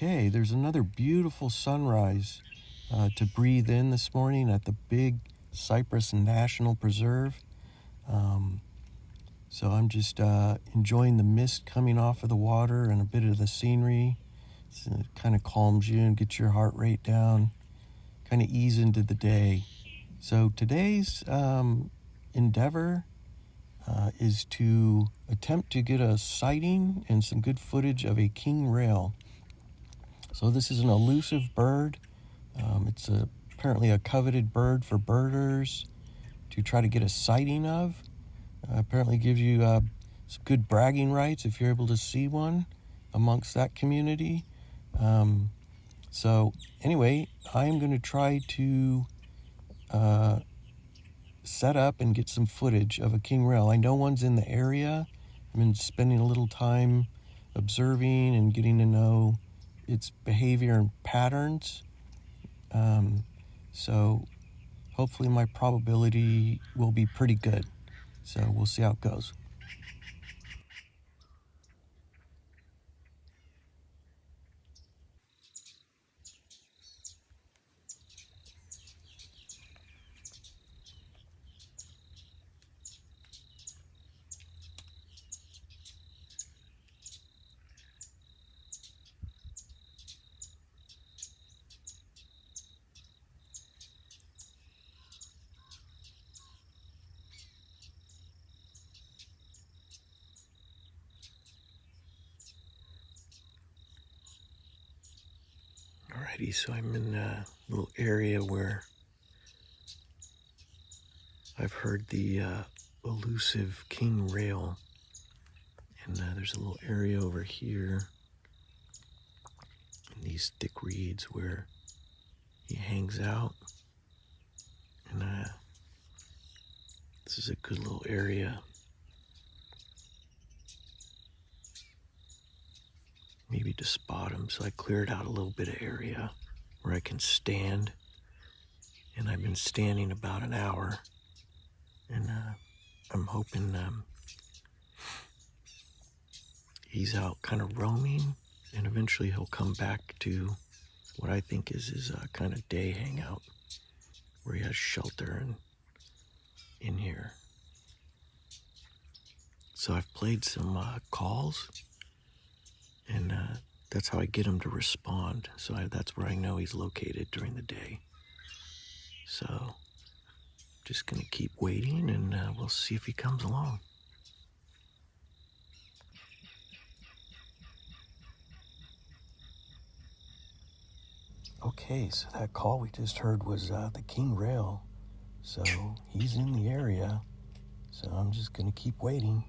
Okay, there's another beautiful sunrise to breathe in this morning at the Big Cypress National Preserve. So I'm just enjoying the mist coming off of the water and a bit of the scenery. It kind of calms you and gets your heart rate down, kind of ease into the day. So today's endeavor is to attempt to get a sighting and some good footage of a king rail. So this is an elusive bird. It's apparently a coveted bird for birders to try to get a sighting of. Apparently gives you some good bragging rights if you're able to see one amongst that community. So anyway, I'm going to try to set up and get some footage of a king rail. I know one's in the area. I've been spending a little time observing and getting to know its behavior and patterns. So hopefully my probability will be pretty good. So we'll see how it goes. Alrighty, so I'm in a little area where I've heard the elusive king rail, and there's a little area over here in these thick reeds where he hangs out, and this is a good little area, maybe to spot him. So I cleared out a little bit of area where I can stand, and I've been standing about an hour, and I'm hoping he's out kind of roaming, and eventually he'll come back to what I think is his kind of day hangout, where he has shelter and in here. So I've played some calls, and that's how I get him to respond. So that's where I know he's located during the day. So just gonna keep waiting, and we'll see if he comes along. Okay, so that call we just heard was the king rail. So he's in the area. So I'm just gonna keep waiting.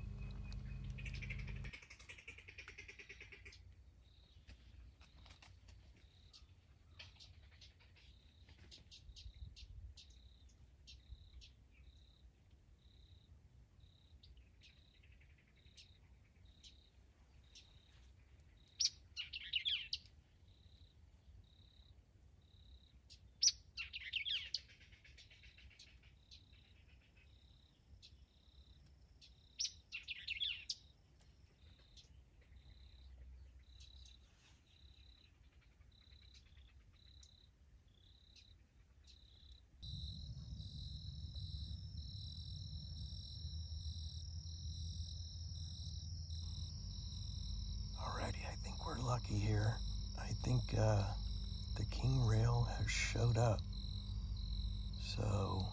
Alrighty, I think we're lucky here. I think the king rail has showed up. So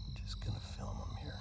I'm just gonna film him here.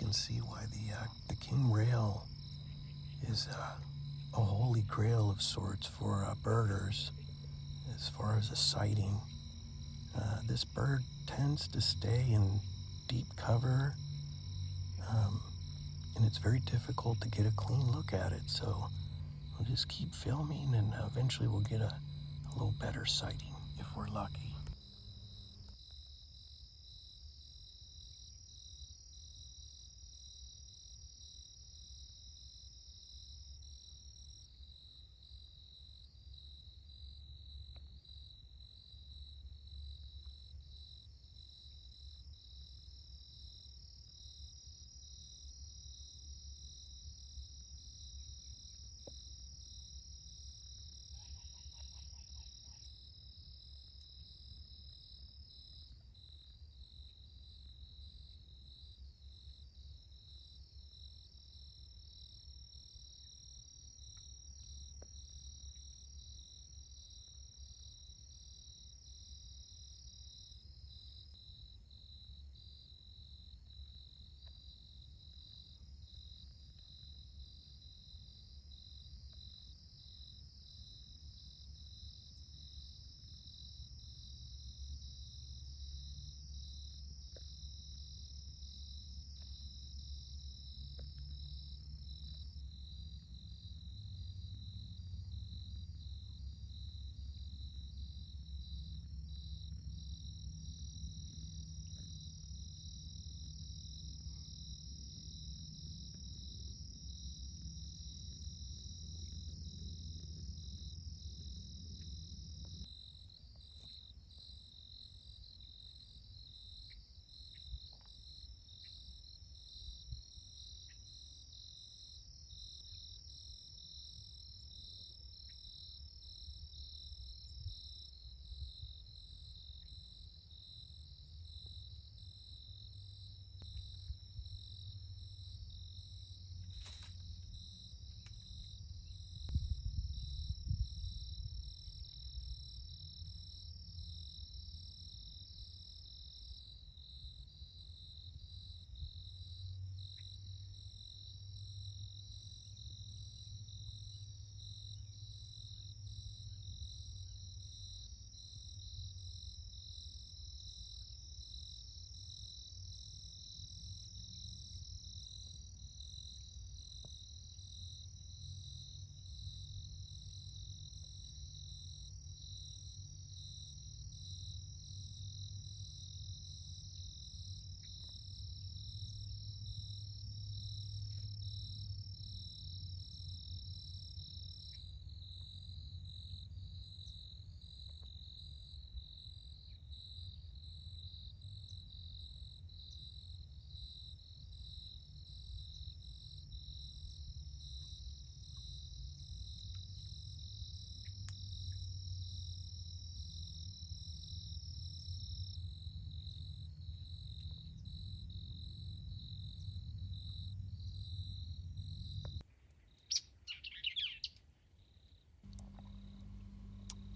can see why the king rail is a holy grail of sorts for birders as far as a sighting. This bird tends to stay in deep cover, and it's very difficult to get a clean look at it. So we'll just keep filming, and eventually we'll get a little better sighting if we're lucky.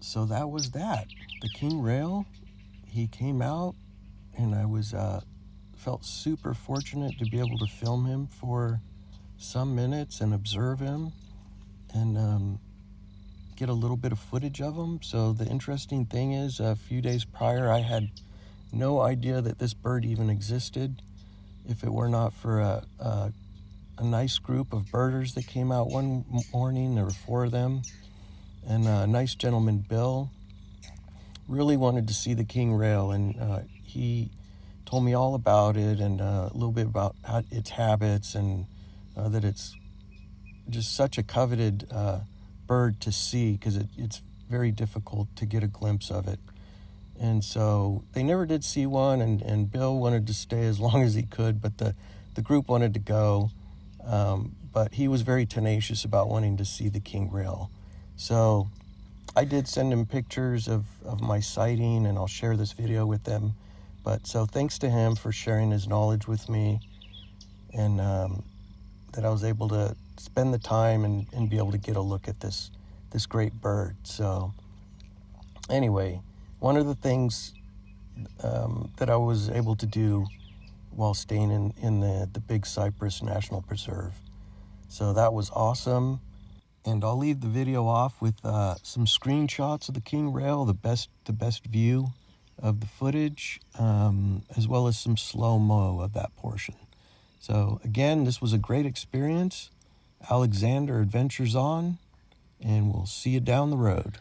So that was that. The king rail, he came out, and I was felt super fortunate to be able to film him for some minutes and observe him and get a little bit of footage of him. So the interesting thing is, a few days prior, I had no idea that this bird even existed. If it were not for a nice group of birders that came out one morning, there were 4 of them, and a nice gentleman, Bill, really wanted to see the king rail, and he told me all about it and a little bit about its habits, and that it's just such a coveted bird to see because it's very difficult to get a glimpse of it. And so they never did see one, and Bill wanted to stay as long as he could, but the group wanted to go. But he was very tenacious about wanting to see the king rail. So I did send him pictures of my sighting, and I'll share this video with them. But so thanks to him for sharing his knowledge with me, and that I was able to spend the time and be able to get a look at this great bird. So anyway, one of the things that I was able to do while staying in the Big Cypress National Preserve. So that was awesome. And I'll leave the video off with some screenshots of the King Rail, the best view of the footage, as well as some slow-mo of that portion. So again, this was a great experience. Alexander adventures on, and we'll see you down the road.